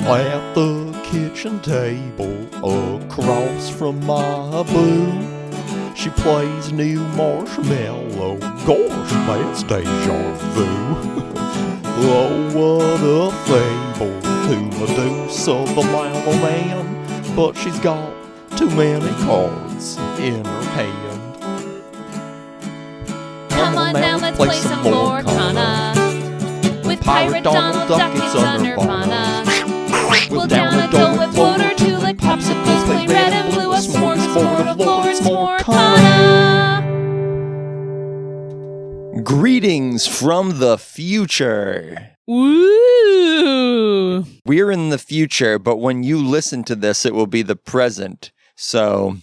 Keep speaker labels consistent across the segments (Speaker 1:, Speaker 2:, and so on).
Speaker 1: At the kitchen table, across from my boo, she plays new Marshmallow. Gosh, that's deja vu. Oh, what a fable to Medusa the Mallow Man, but she's got too many cards in her hand.
Speaker 2: Come on now, let's play some Lorcana. With Pirate Donald Duck, it's a Nirvana. We'll down a Dole Whip floater to lick popsicles, play red and blue, a smorgasbord of lore, it's Lorcana.
Speaker 1: Greetings from the future.
Speaker 2: Woo!
Speaker 1: We're in the future, but when you listen to this, it will be the present. So,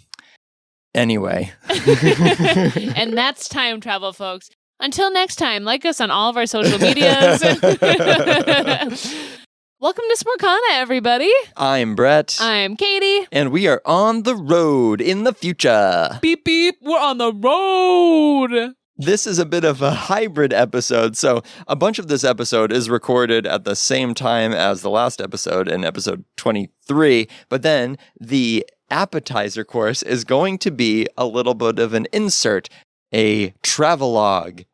Speaker 1: anyway.
Speaker 2: And that's time travel, folks. Until next time, like us on all of our social medias. Welcome to Smorcana, everybody.
Speaker 1: I'm Brett.
Speaker 2: I'm Katie.
Speaker 1: And we are on the road in the future.
Speaker 2: Beep, beep, we're on the road.
Speaker 1: This is a bit of a hybrid episode, so a bunch of this episode is recorded at the same time as the last episode in episode 23, but then the appetizer course is going to be a little bit of an insert, a travelogue.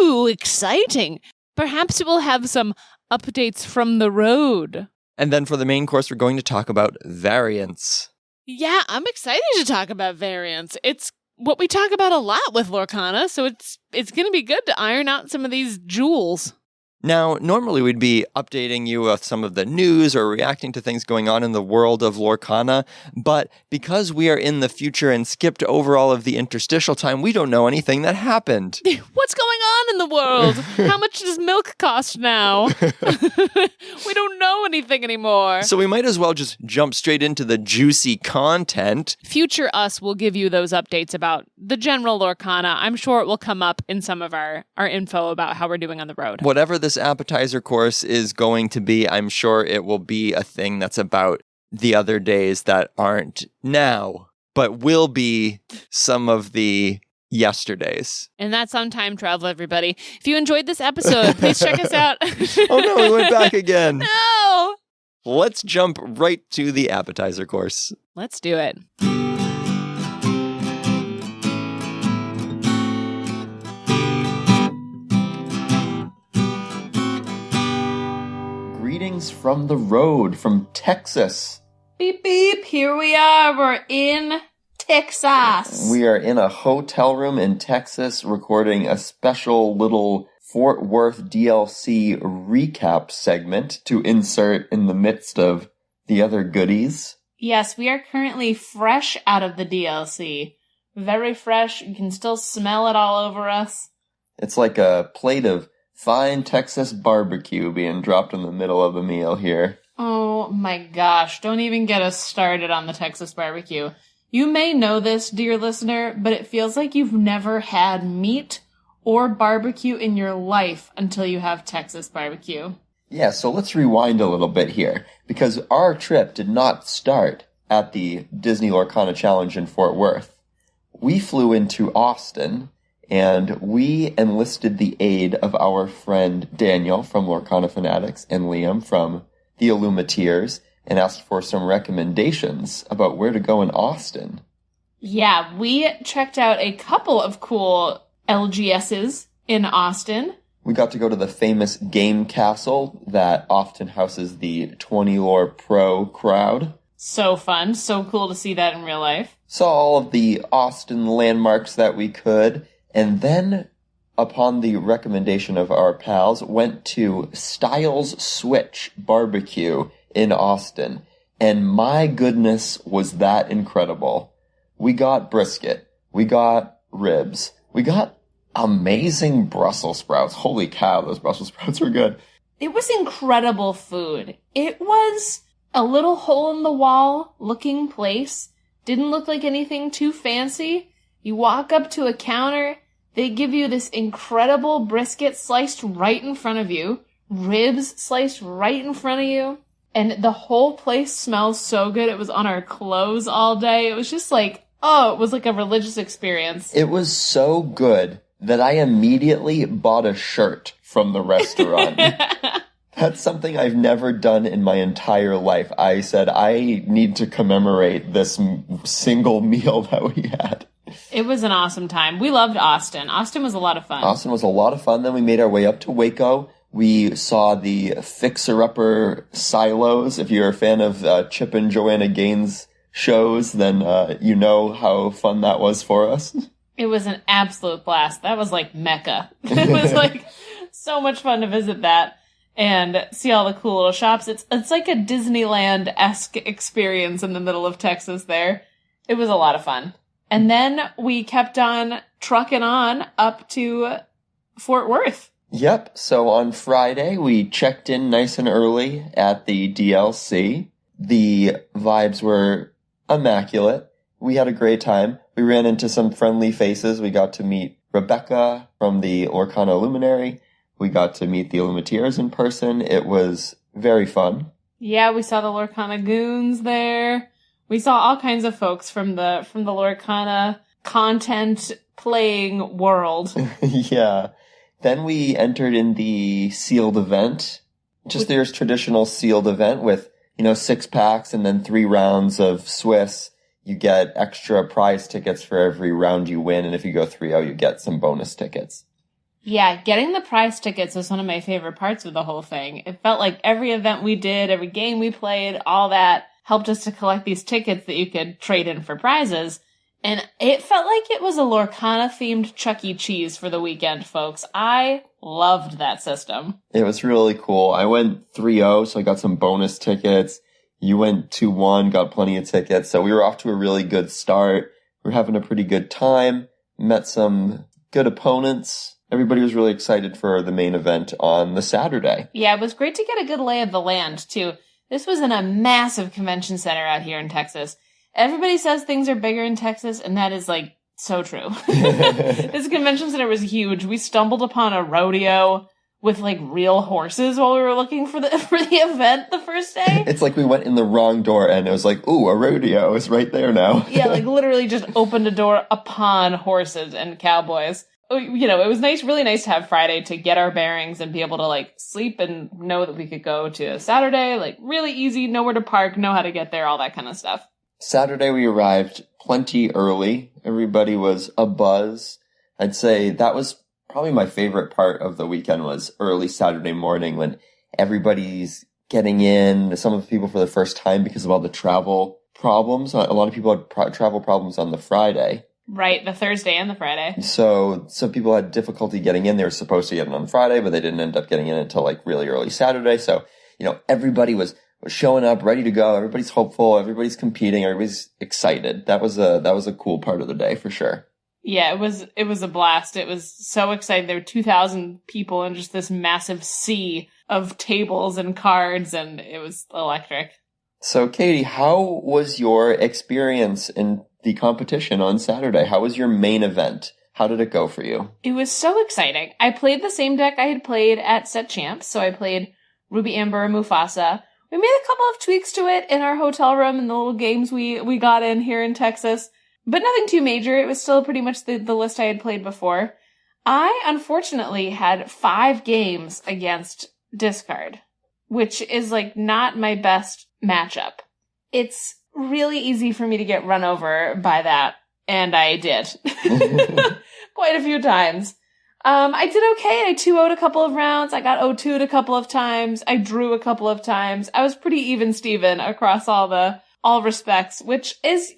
Speaker 2: Ooh, exciting. Perhaps we'll have some updates from the road.
Speaker 1: And then for the main course, we're going to talk about variance.
Speaker 2: Yeah, I'm excited to talk about variance. It's what we talk about a lot with Lorcana, so it's going to be good to iron out some of these jewels.
Speaker 1: Now, normally we'd be updating you with some of the news or reacting to things going on in the world of Lorcana, but because we are in the future and skipped over all of the interstitial time, we don't know anything that happened.
Speaker 2: What's going on in the world? How much does milk cost now? We don't know anything anymore.
Speaker 1: So we might as well just jump straight into the juicy content.
Speaker 2: Future us will give you those updates about the general Lorcana. I'm sure it will come up in some of our info about how we're doing on the road.
Speaker 1: Whatever this appetizer course is going to be, I'm sure it will be a thing that's about the other days that aren't now, but will be some of the yesterdays.
Speaker 2: And that's on time travel, everybody. If you enjoyed this episode, please check us out.
Speaker 1: Oh no, we went back again.
Speaker 2: No!
Speaker 1: Let's jump right to the appetizer course.
Speaker 2: Let's do it.
Speaker 1: Greetings from the road, from Texas.
Speaker 2: Beep, beep. Here we are. We're in Texas.
Speaker 1: We are in a hotel room in Texas recording a special little Fort Worth DLC recap segment to insert in the midst of the other goodies.
Speaker 2: Yes, we are currently fresh out of the DLC. Very fresh. You can still smell it all over us.
Speaker 1: It's like a plate of fine Texas barbecue being dropped in the middle of a meal here.
Speaker 2: Oh my gosh, don't even get us started on the Texas barbecue. You may know this, dear listener, but it feels like you've never had meat or barbecue in your life until you have Texas barbecue.
Speaker 1: Yeah, so let's rewind a little bit here, because our trip did not start at the Disney Lorcana Challenge in Fort Worth. We flew into Austin, and we enlisted the aid of our friend Daniel from Lorcana Fanatics and Liam from the Illumateers and asked for some recommendations about where to go in Austin.
Speaker 2: Yeah, we checked out a couple of cool LGSs in Austin.
Speaker 1: We got to go to the famous game castle that often houses the 20 Lore Pro crowd.
Speaker 2: So fun. So cool to see that in real life.
Speaker 1: Saw all of the Austin landmarks that we could. And then, upon the recommendation of our pals, went to Styles Switch Barbecue in Austin. And my goodness, was that incredible. We got brisket. We got ribs. We got amazing Brussels sprouts. Holy cow, those Brussels sprouts were good.
Speaker 2: It was incredible food. It was a little hole-in-the-wall looking place. Didn't look like anything too fancy. You walk up to a counter, they give you this incredible brisket sliced right in front of you, ribs sliced right in front of you, and the whole place smells so good. It was on our clothes all day. It was just like, it was like a religious experience.
Speaker 1: It was so good that I immediately bought a shirt from the restaurant. That's something I've never done in my entire life. I said, I need to commemorate this single meal that we had.
Speaker 2: It was an awesome time. We loved Austin. Austin was a lot of fun.
Speaker 1: Austin was a lot of fun. Then we made our way up to Waco. We saw the Fixer-Upper Silos. If you're a fan of Chip and Joanna Gaines shows, then you know how fun that was for us.
Speaker 2: It was an absolute blast. That was like Mecca. It was like so much fun to visit that and see all the cool little shops. It's like a Disneyland-esque experience in the middle of Texas there. It was a lot of fun. And then we kept on trucking on up to Fort Worth.
Speaker 1: Yep. So on Friday, we checked in nice and early at the DLC. The vibes were immaculate. We had a great time. We ran into some friendly faces. We got to meet Rebecca from the Lorcana Luminary. We got to meet the Illumiteers in person. It was very fun.
Speaker 2: Yeah, we saw the Lorcana Goons there. We saw all kinds of folks from the Lorcana content playing world.
Speaker 1: Yeah. Then we entered in the sealed event. Just there's traditional sealed event with, 6 packs and then 3 rounds of Swiss. You get extra prize tickets for every round you win. And if you go 3-0, you get some bonus tickets.
Speaker 2: Yeah, getting the prize tickets was one of my favorite parts of the whole thing. It felt like every event we did, every game we played, all that helped us to collect these tickets that you could trade in for prizes. And it felt like it was a Lorcana-themed Chuck E. Cheese for the weekend, folks. I loved that system.
Speaker 1: It was really cool. I went 3-0, so I got some bonus tickets. You went 2-1, got plenty of tickets. So we were off to a really good start. We were having a pretty good time. Met some good opponents. Everybody was really excited for the main event on the Saturday.
Speaker 2: Yeah, it was great to get a good lay of the land, too. This was in a massive convention center out here in Texas. Everybody says things are bigger in Texas, and that is, so true. This convention center was huge. We stumbled upon a rodeo with, real horses while we were looking for the event the first day.
Speaker 1: It's like we went in the wrong door, and it was like, ooh, a rodeo is right there now.
Speaker 2: Yeah, literally just opened a door upon horses and cowboys. It was really nice to have Friday to get our bearings and be able to, sleep and know that we could go to Saturday, really easy, know where to park, know how to get there, all that kind of stuff.
Speaker 1: Saturday, we arrived plenty early. Everybody was abuzz. I'd say that was probably my favorite part of the weekend was early Saturday morning when everybody's getting in, some of the people for the first time because of all the travel problems. A lot of people had travel problems on the Friday.
Speaker 2: Right, the Thursday and the Friday.
Speaker 1: So some people had difficulty getting in. They were supposed to get in on Friday, but they didn't end up getting in until really early Saturday. So, everybody was showing up, ready to go. Everybody's hopeful. Everybody's competing. Everybody's excited. That was a cool part of the day for sure.
Speaker 2: Yeah, it was a blast. It was so exciting. There were 2,000 people in just this massive sea of tables and cards, and it was electric.
Speaker 1: So, Katie, how was your experience in the competition on Saturday? How was your main event? How did it go for you?
Speaker 2: It was so exciting. I played the same deck I had played at Set Champs, so I played Ruby Amber and Mufasa. We made a couple of tweaks to it in our hotel room and the little games we got in here in Texas, but nothing too major. It was still pretty much the list I had played before. I, unfortunately, had 5 games against Discard, which is, not my best matchup. It's really easy for me to get run over by that, and I did. Quite a few times. I did okay. I 2-0'd a couple of rounds. I got 0-2'd a couple of times. I drew a couple of times. I was pretty even Steven across all respects, which is,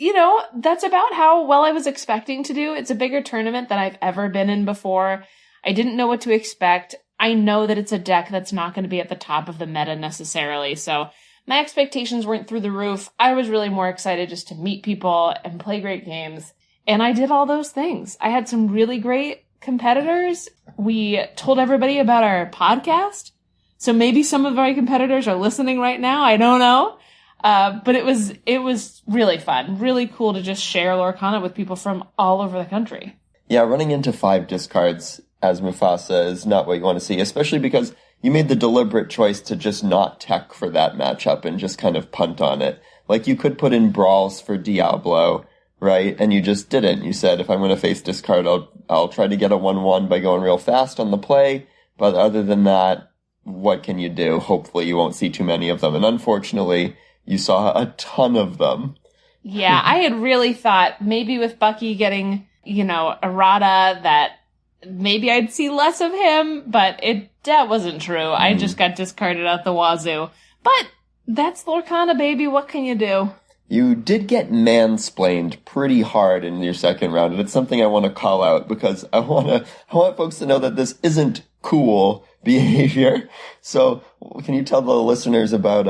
Speaker 2: that's about how well I was expecting to do. It's a bigger tournament than I've ever been in before. I didn't know what to expect. I know that it's a deck that's not going to be at the top of the meta necessarily, so my expectations weren't through the roof. I was really more excited just to meet people and play great games. And I did all those things. I had some really great competitors. We told everybody about our podcast. So maybe some of our competitors are listening right now. I don't know. But it was really fun. Really cool to just share Lorcana with people from all over the country. Yeah,
Speaker 1: running into 5 discards as Mufasa is not what you want to see, especially because you made the deliberate choice to just not tech for that matchup and just kind of punt on it. You could put in brawls for Diablo, right? And you just didn't. You said, if I'm going to face discard, I'll try to get a 1-1 by going real fast on the play. But other than that, what can you do? Hopefully you won't see too many of them. And unfortunately, you saw a ton of them.
Speaker 2: Yeah, I had really thought maybe with Bucky getting, errata that maybe I'd see less of him, but that wasn't true. I just got discarded out the wazoo. But that's Lorcana, baby. What can you do?
Speaker 1: You did get mansplained pretty hard in your second round, and it's something I want to call out because I want folks to know that this isn't cool behavior. So, can you tell the listeners about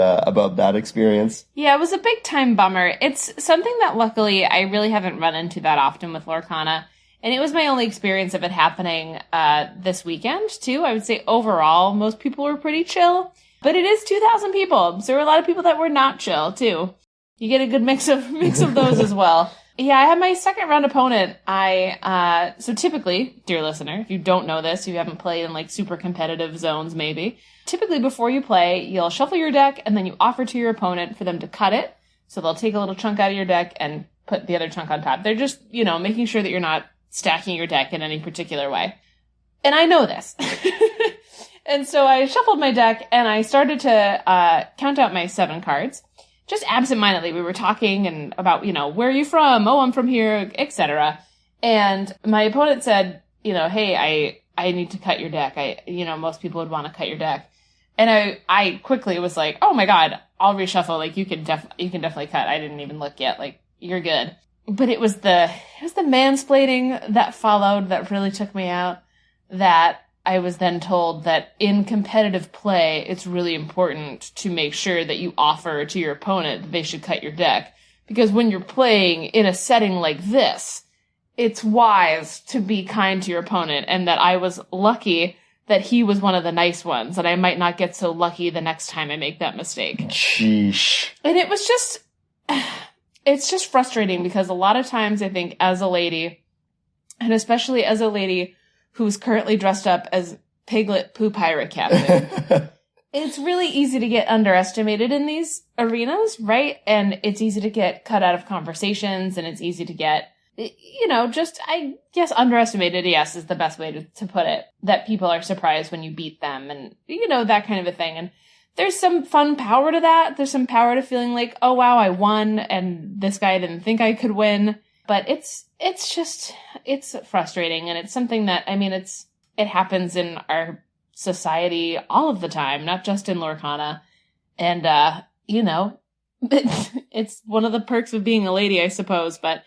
Speaker 1: that experience?
Speaker 2: Yeah, it was a big time bummer. It's something that luckily I really haven't run into that often with Lorcana, and it was my only experience of it happening this weekend too. I would say overall, most people were pretty chill, but it is 2,000 people, so there were a lot of people that were not chill too. You get a good mix of those as well. Yeah, I had my second round opponent. So typically, dear listener, if you don't know this, if you haven't played in like super competitive zones maybe, typically before you play, you'll shuffle your deck and then you offer to your opponent for them to cut it. So they'll take a little chunk out of your deck and put the other chunk on top. They're just, making sure that you're not stacking your deck in any particular way. And I know this. And so I shuffled my deck and I started to count out my 7 cards. Just absentmindedly, we were talking and about, where are you from? Oh, I'm from here, etc. And my opponent said, hey, I need to cut your deck. Most people would want to cut your deck. And I quickly was like, oh my God, I'll reshuffle. Like, you can definitely cut. I didn't even look yet. Like, you're good. But it was the mansplaining that followed that really took me out. That I was then told that in competitive play, it's really important to make sure that you offer to your opponent that they should cut your deck. Because when you're playing in a setting like this, it's wise to be kind to your opponent, and that I was lucky that he was one of the nice ones, and I might not get so lucky the next time I make that mistake.
Speaker 1: Sheesh.
Speaker 2: And it was it's just frustrating because a lot of times I think as a lady, and especially as a lady who's currently dressed up as Piglet Pooh Pirate Captain. It's really easy to get underestimated in these arenas, right? And it's easy to get cut out of conversations, and it's easy to get, I guess underestimated, yes, is the best way to put it. That people are surprised when you beat them and, that kind of a thing. And there's some fun power to that. There's some power to feeling like, oh wow, I won, and this guy didn't think I could win. But it's frustrating, and it's something that, it happens in our society all of the time, not just in Lorcana. And, it's one of the perks of being a lady, I suppose, but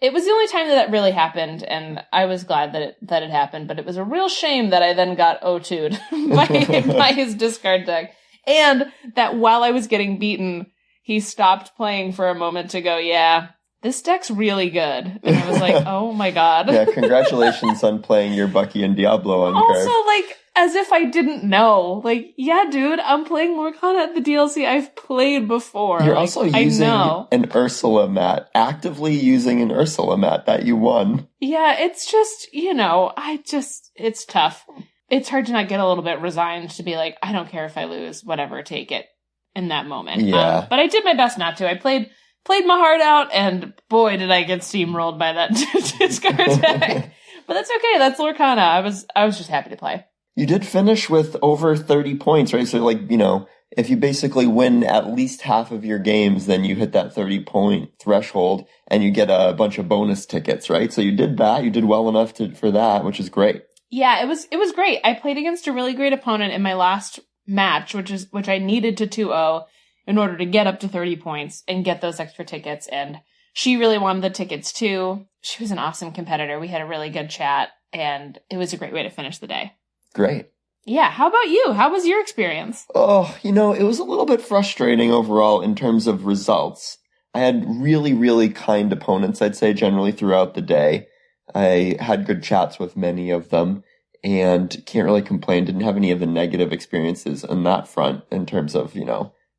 Speaker 2: it was the only time that really happened, and I was glad that it happened, but it was a real shame that I then got O2'd by his discard deck. And that while I was getting beaten, he stopped playing for a moment to go, yeah, this deck's really good. And I was like, oh my God.
Speaker 1: Yeah, congratulations on playing your Bucky and Diablo on
Speaker 2: also,
Speaker 1: card.
Speaker 2: As if I didn't know. Yeah, dude, I'm playing Lorcana at the DLC I've played before.
Speaker 1: You're also using an Ursula mat, actively using an Ursula mat that you won.
Speaker 2: Yeah, it's just, it's tough. It's hard to not get a little bit resigned to be like, I don't care if I lose, whatever, take it in that moment.
Speaker 1: Yeah.
Speaker 2: But I did my best not to. I played my heart out, and boy, did I get steamrolled by that discard deck. But that's okay. That's Lorcana. I was just happy to play.
Speaker 1: You did finish with over 30 points, right? So, if you basically win at least half of your games, then you hit that 30-point threshold, and you get a bunch of bonus tickets, right? So you did that. You did well enough for that, which is great.
Speaker 2: Yeah, it was great. I played against a really great opponent in my last match, which I needed to 2-0 in order to get up to 30 points and get those extra tickets. And she really wanted the tickets too. She was an awesome competitor. We had a really good chat, and it was a great way to finish the day.
Speaker 1: Great.
Speaker 2: Yeah. How about you? How was your experience?
Speaker 1: Oh, it was a little bit frustrating overall in terms of results. I had really, really kind opponents, I'd say, generally throughout the day. I had good chats with many of them and can't really complain. Didn't have any of the negative experiences on that front in terms of,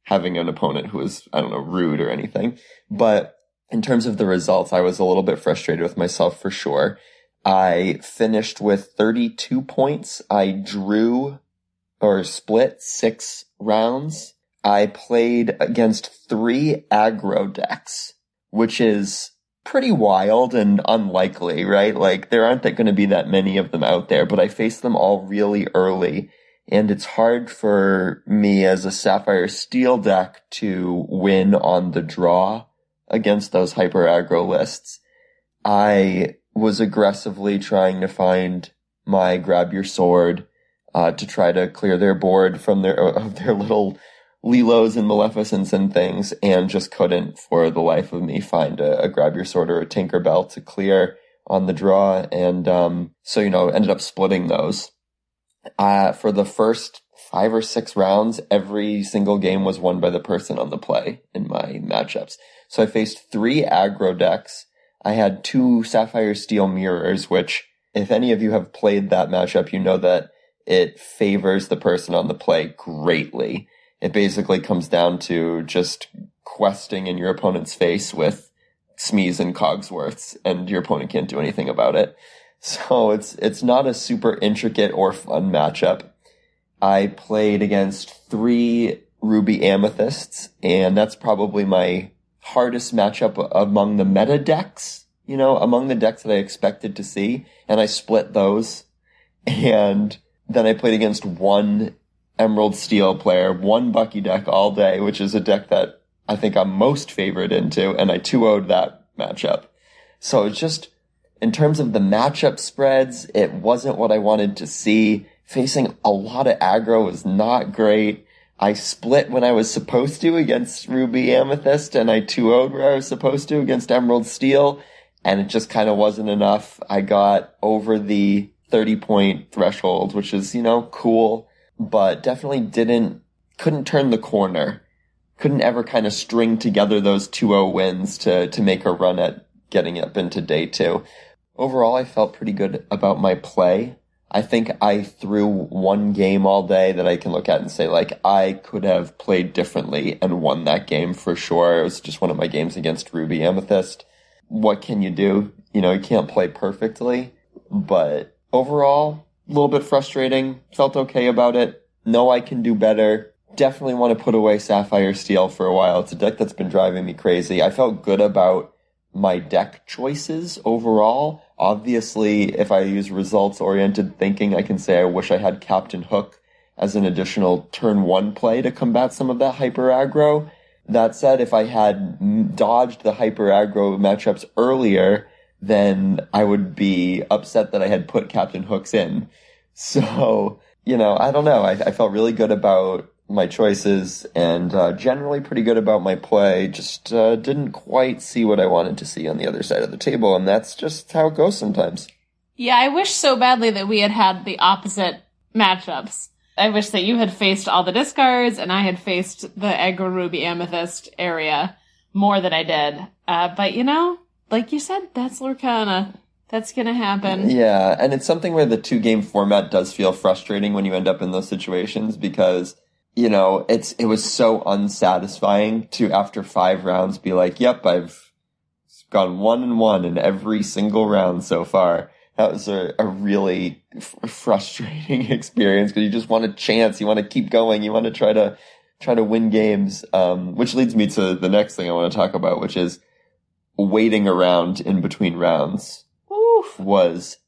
Speaker 1: having an opponent who was, rude or anything. But in terms of the results, I was a little bit frustrated with myself for sure. I finished with 32 points. I drew or split 6 rounds. I played against 3 aggro decks, which is pretty wild and unlikely, right? There aren't going to be that many of them out there, but I faced them all really early. and it's hard for me as a Sapphire Steel deck to win on the draw against those hyper aggro lists. I was aggressively trying to find my Grab Your Sword to try to clear their board from their little Lilos and Maleficents and things, and just couldn't for the life of me find a Grab Your Sword or a Tinkerbell to clear on the draw, and so ended up splitting those. For the first 5 or 6 rounds, every single game was won by the person on the play in my matchups. So I faced 3 aggro decks. I had 2 Sapphire Steel mirrors, which, if any of you have played that matchup, you know that it favors the person on the play greatly. It basically comes down to just questing in your opponent's face with Smees and Cogsworths, and your opponent can't do anything about it. So it's not a super intricate or fun matchup. I played against 3 Ruby Amethysts, and that's probably my hardest matchup among the meta decks, among the decks that I expected to see, and I split those. And then I played against 1 Emerald Steel player, 1 Bucky deck all day, which is a deck that I think I'm most favored into, and I 2-0'd that matchup. So it's just, in terms of the matchup spreads, it wasn't what I wanted to see. Facing a lot of aggro was not great. I split when I was supposed to against Ruby Amethyst, and I 2-0'd where I was supposed to against Emerald Steel, and it just kind of wasn't enough. I got over the 30-point threshold, which is, cool, but definitely couldn't turn the corner. Couldn't ever kind of string together those 2-0 wins to make a run at getting up into day 2. Overall, I felt pretty good about my play. I think I threw 1 game all day that I can look at and say, I could have played differently and won that game for sure. It was just one of my games against Ruby Amethyst. What can you do? You can't play perfectly, but overall, a little bit frustrating. Felt okay about it. Know I can do better. Definitely want to put away Sapphire Steel for a while. It's a deck that's been driving me crazy. I felt good about my deck choices overall. Obviously, if I use results-oriented thinking, I can say I wish I had Captain Hook as an additional turn 1 play to combat some of that hyper aggro. That said, if I had dodged the hyper aggro matchups earlier, then I would be upset that I had put Captain Hooks in. So, I don't know. I felt really good about my choices and generally pretty good about my play. Just didn't quite see what I wanted to see on the other side of the table, and that's just how it goes sometimes.
Speaker 2: Yeah, I wish so badly that we had the opposite matchups. I wish that you had faced all the discards and I had faced the aggro Ruby Amethyst area more than I did. But like you said, that's Lorcana. That's gonna happen.
Speaker 1: Yeah, and it's something where the 2-game format does feel frustrating when you end up in those situations because, it was so unsatisfying to, after 5 rounds, be like, yep, I've gone 1-1 in every single round so far. That was a really frustrating experience because you just want a chance. You want to keep going. You want to try to win games, which leads me to the next thing I want to talk about, which is waiting around in between rounds.
Speaker 2: Oof.
Speaker 1: Was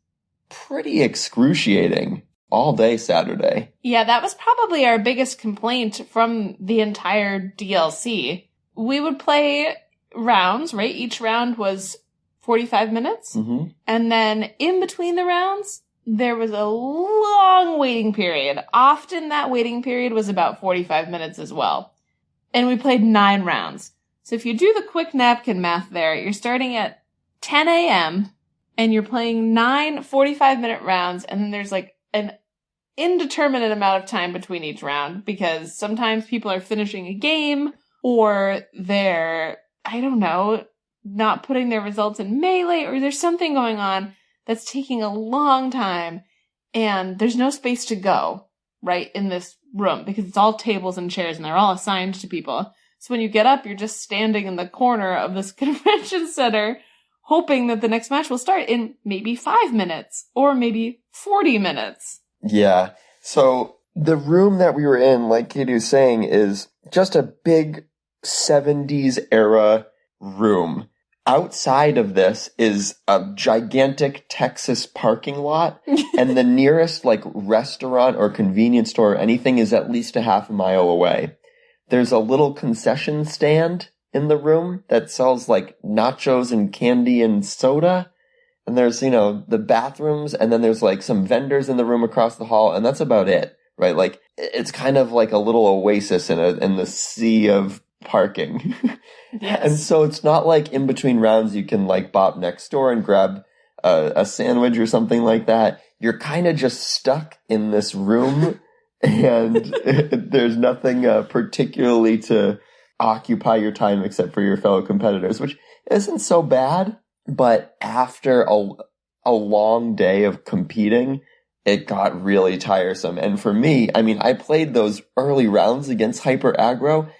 Speaker 1: pretty excruciating all day Saturday.
Speaker 2: Yeah, that was probably our biggest complaint from the entire DLC. We would play rounds, right? Each round was 45 minutes.
Speaker 1: Mm-hmm.
Speaker 2: And then in between the rounds, there was a long waiting period. Often that waiting period was about 45 minutes as well. And we played 9 rounds. So if you do the quick napkin math there, you're starting at 10 a.m., and you're playing 9 45-minute rounds, and then there's an indeterminate amount of time between each round, because sometimes people are finishing a game, or they're, not putting their results in Melee, or there's something going on that's taking a long time, and there's no space to go, right, in this room, because it's all tables and chairs, and they're all assigned to people. So when you get up, you're just standing in the corner of this convention center, hoping that the next match will start in maybe 5 minutes or maybe 40 minutes.
Speaker 1: Yeah. So the room that we were in, like Katie was saying, is just a big 70s era room. outside of this is a gigantic Texas parking lot, and the nearest like restaurant or convenience store or anything is at least a half a mile away. There's a little concession stand in the room that sells like nachos and candy and soda. And there's, the bathrooms, and then there's like some vendors in the room across the hall, and that's about it, right? Like, it's kind of like a little oasis in the sea of parking.
Speaker 2: Yes.
Speaker 1: And so it's not like in between rounds you can like bop next door and grab a sandwich or something like that. You're kind of just stuck in this room, and there's nothing particularly to occupy your time except for your fellow competitors, which isn't so bad. But after a long day of competing, it got really tiresome. And for me, I played those early rounds against Hyper Aggro.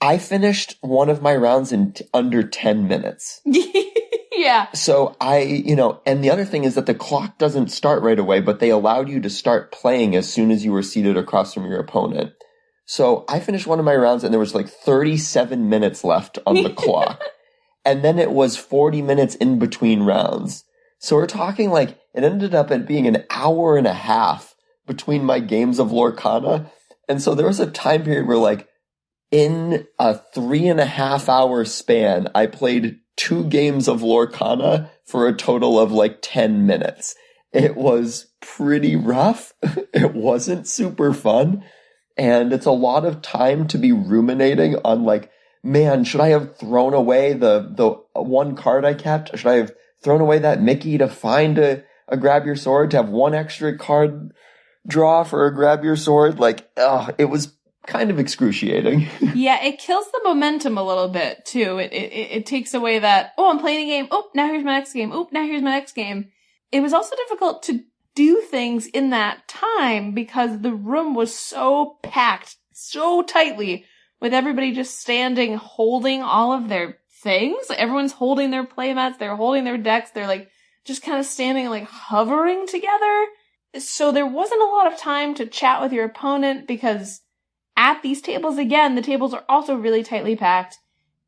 Speaker 1: I finished one of my rounds in under 10 minutes.
Speaker 2: Yeah.
Speaker 1: So and the other thing is that the clock doesn't start right away, but they allowed you to start playing as soon as you were seated across from your opponent. So I finished one of my rounds and there was like 37 minutes left on the clock. And then it was 40 minutes in between rounds. So we're talking like it ended up at being an hour and a half between my games of Lorcana. And so there was a time period where like in a 3.5 hour span, I played 2 games of Lorcana for a total of like 10 minutes. It was pretty rough. It wasn't super fun. And it's a lot of time to be ruminating on like, man, should I have thrown away the one card I kept? Should I have thrown away that Mickey to find a grab your sword, to have one extra card draw for a grab your sword? Like, it was kind of excruciating.
Speaker 2: Yeah, it kills the momentum a little bit too. It takes away that, I'm playing a game. Oh, now here's my next game. Oh, now here's my next game. It was also difficult to do things in that time because the room was so packed so tightly, with everybody just standing, holding all of their things. Everyone's holding their playmats, they're holding their decks, they're like, just kind of standing, like, hovering together. So there wasn't a lot of time to chat with your opponent because at these tables, again, the tables are also really tightly packed,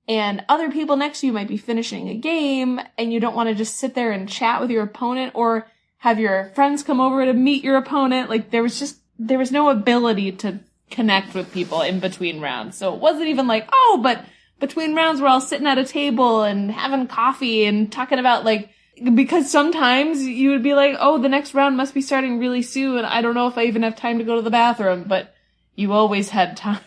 Speaker 2: and other people next to you might be finishing a game, and you don't want to just sit there and chat with your opponent or have your friends come over to meet your opponent. Like, there was no ability to connect with people in between rounds. So it wasn't even like, but between rounds we're all sitting at a table and having coffee and talking about like, because sometimes you would be like, the next round must be starting really soon. I don't know if I even have time to go to the bathroom, but you always had time.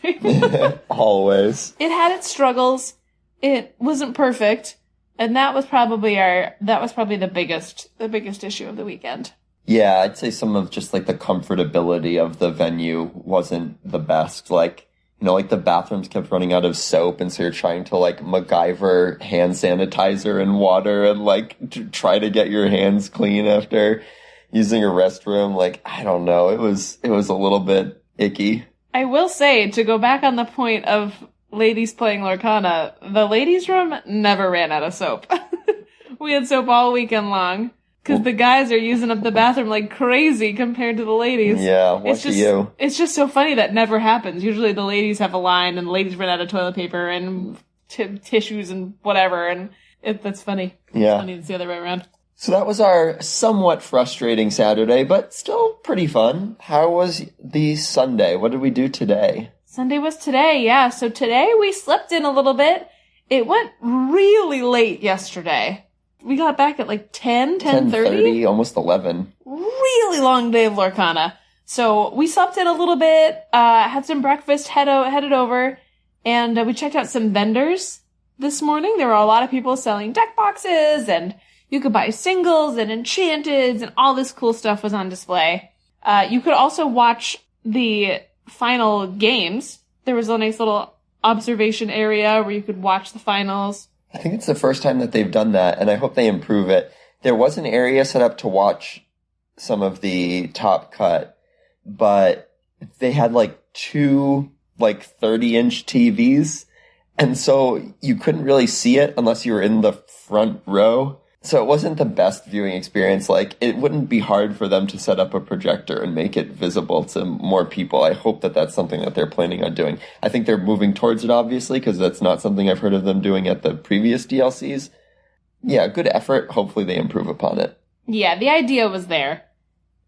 Speaker 1: Always.
Speaker 2: It had its struggles. It wasn't perfect. And that was probably the biggest issue of the weekend.
Speaker 1: Yeah, I'd say some of just like the comfortability of the venue wasn't the best. Like, like the bathrooms kept running out of soap, and so you're trying to like MacGyver hand sanitizer and water and like try to get your hands clean after using a restroom. Like, I don't know. It was a little bit icky.
Speaker 2: I will say, to go back on the point of ladies playing Lorcana, the ladies' room never ran out of soap. We had soap all weekend long. Because the guys are using up the bathroom like crazy compared to the ladies.
Speaker 1: Yeah, lucky you.
Speaker 2: It's just so funny that never happens. Usually the ladies have a line and the ladies run out of toilet paper and tissues and whatever. And that's funny.
Speaker 1: Yeah.
Speaker 2: It's funny it's the other way around.
Speaker 1: So that was our somewhat frustrating Saturday, but still pretty fun. How was the Sunday? What did we do today?
Speaker 2: Sunday was today, yeah. So today we slept in a little bit. It went really late yesterday. We got back at like 10:30,
Speaker 1: almost 11.
Speaker 2: Really long day of Lorcana. So we slept in a little bit, had some breakfast, headed over, and we checked out some vendors this morning. There were a lot of people selling deck boxes, and you could buy singles and enchanteds, and all this cool stuff was on display. You could also watch the final games. There was a nice little observation area where you could watch the finals.
Speaker 1: I think it's the first time that they've done that, and I hope they improve it. There was an area set up to watch some of the top cut, but they had like 2 30-inch TVs, and so you couldn't really see it unless you were in the front row. So it wasn't the best viewing experience. Like, it wouldn't be hard for them to set up a projector and make it visible to more people. I hope that that's something that they're planning on doing. I think they're moving towards it, obviously, because that's not something I've heard of them doing at the previous DLCs. Yeah, good effort. Hopefully they improve upon it.
Speaker 2: Yeah, the idea was there.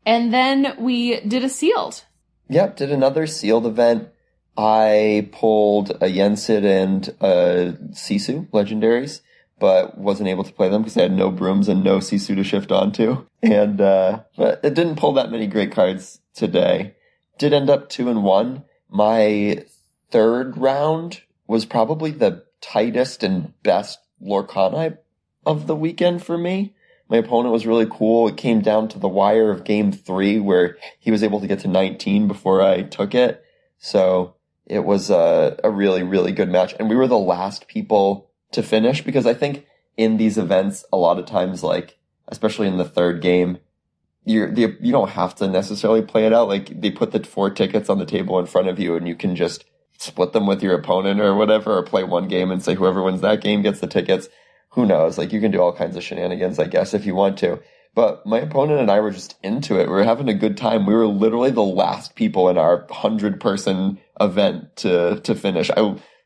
Speaker 2: And then we did a sealed.
Speaker 1: Yep, did another sealed event. I pulled a Yensid and a Sisu legendaries, but wasn't able to play them because I had no brooms and no Sisu to shift onto. And but it didn't pull that many great cards today. Did end up 2-1. My third round was probably the tightest and best Lorcana of the weekend for me. My opponent was really cool. It came down to the wire of game 3 where he was able to get to 19 before I took it. So it was a really, really good match. And we were the last people to finish because I think in these events, a lot of times, like, especially in the third game, you don't have to necessarily play it out. Like, they put the 4 tickets on the table in front of you and you can just split them with your opponent or whatever, or play one game and say whoever wins that game gets the tickets. Who knows? Like, you can do all kinds of shenanigans, I guess, if you want to. But my opponent and I were just into it. We were having a good time. We were literally the last people in our 100-person event to finish.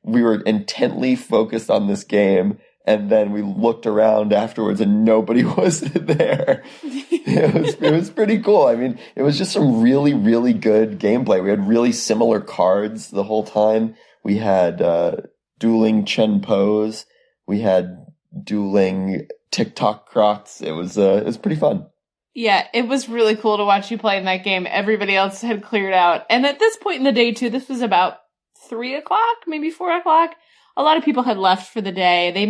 Speaker 1: We were intently focused on this game, and then we looked around afterwards and nobody was there. It was pretty cool. I mean, it was just some really, really good gameplay. We had really similar cards the whole time. We had dueling Chen Pos. We had dueling TikTok Crocs. It was pretty fun.
Speaker 2: Yeah, it was really cool to watch you play in that game. Everybody else had cleared out. And at this point in the day, too, this was about 3 o'clock, maybe 4 o'clock. A lot of people had left for the day. They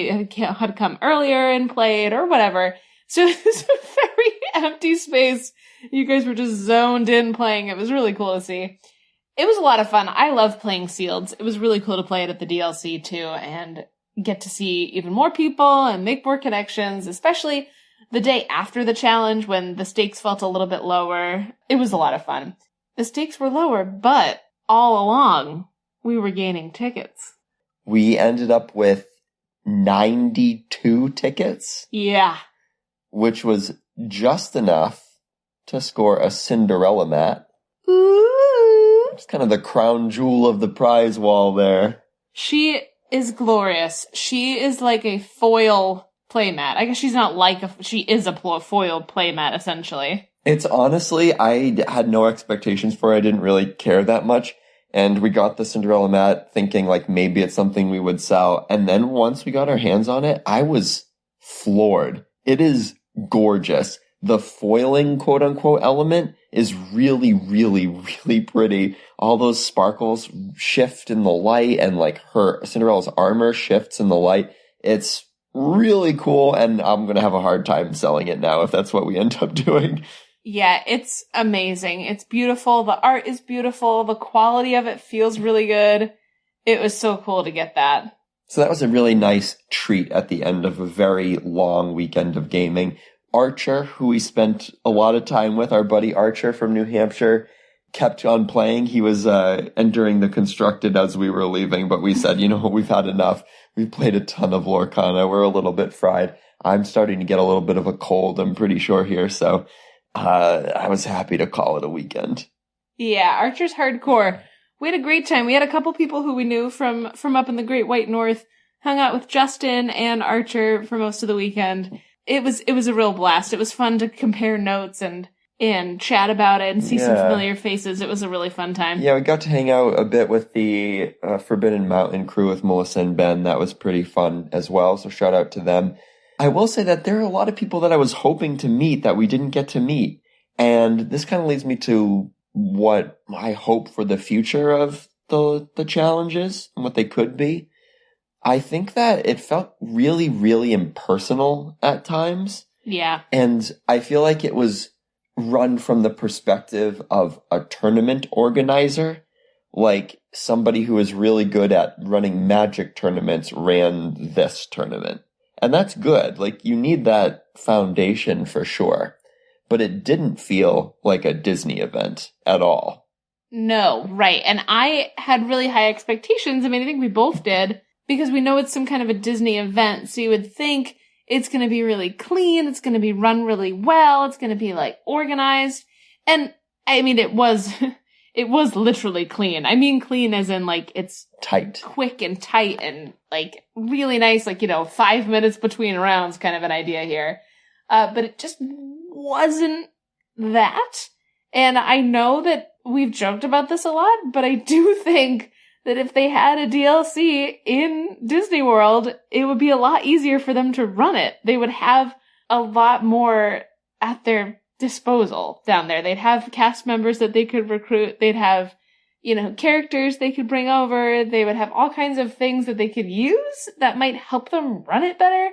Speaker 2: had come earlier and played or whatever. So it was a very empty space. You guys were just zoned in playing. It was really cool to see. It was a lot of fun. I love playing sealeds. It was really cool to play it at the DLC, too, and get to see even more people and make more connections, especially the day after the challenge when the stakes felt a little bit lower. It was a lot of fun. The stakes were lower, but all along, we were gaining tickets.
Speaker 1: We ended up with 92 tickets.
Speaker 2: Yeah.
Speaker 1: Which was just enough to score a Cinderella mat.
Speaker 2: Ooh.
Speaker 1: It's kind of the crown jewel of the prize wall there.
Speaker 2: She is glorious. She is like a foil playmat. I guess she's not like she is a foil playmat, essentially.
Speaker 1: It's honestly, I had no expectations for it. I didn't really care that much. And we got the Cinderella mat thinking like maybe it's something we would sell. And then once we got our hands on it, I was floored. It is gorgeous. The foiling quote unquote element is really, really, really pretty. All those sparkles shift in the light and like her Cinderella's armor shifts in the light. It's really cool. And I'm going to have a hard time selling it now if that's what we end up doing.
Speaker 2: Yeah, it's amazing. It's beautiful. The art is beautiful. The quality of it feels really good. It was so cool to get that.
Speaker 1: So that was a really nice treat at the end of a very long weekend of gaming. Archer, who we spent a lot of time with, our buddy Archer from New Hampshire, kept on playing. He was entering the constructed as we were leaving, but we said, we've had enough. We've played a ton of Lorcana. We're a little bit fried. I'm starting to get a little bit of a cold, I'm pretty sure here, so I was happy to call it a weekend.
Speaker 2: Yeah, Archer's hardcore. We had a great time. We had a couple people who we knew from up in the Great White North, hung out with Justin and Archer for most of the weekend. It was a real blast. It was fun to compare notes and chat about it and see some familiar faces. It was a really fun time.
Speaker 1: Yeah, we got to hang out a bit with the Forbidden Mountain crew with Melissa and Ben. That was pretty fun as well, so shout out to them. I will say that there are a lot of people that I was hoping to meet that we didn't get to meet. And this kind of leads me to what I hope for the future of the challenges and what they could be. I think that it felt really, really impersonal at times.
Speaker 2: Yeah.
Speaker 1: And I feel like it was run from the perspective of a tournament organizer. Like somebody who is really good at running Magic tournaments ran this tournament. And that's good. Like you need that foundation for sure. But it didn't feel like a Disney event at all.
Speaker 2: No, right. And I had really high expectations. I mean, I think we both did. Because we know it's some kind of a Disney event, so you would think it's going to be really clean, it's going to be run really well, it's going to be, like, organized. And, I mean, it was it was literally clean. I mean clean as in, like, it's
Speaker 1: tight,
Speaker 2: quick and tight and, like, really nice, like, 5 minutes between rounds kind of an idea here. But it just wasn't that. And I know that we've joked about this a lot, but I do think that if they had a DLC in Disney World, it would be a lot easier for them to run it. They would have a lot more at their disposal down there. They'd have cast members that they could recruit. They'd have, characters they could bring over. They would have all kinds of things that they could use that might help them run it better.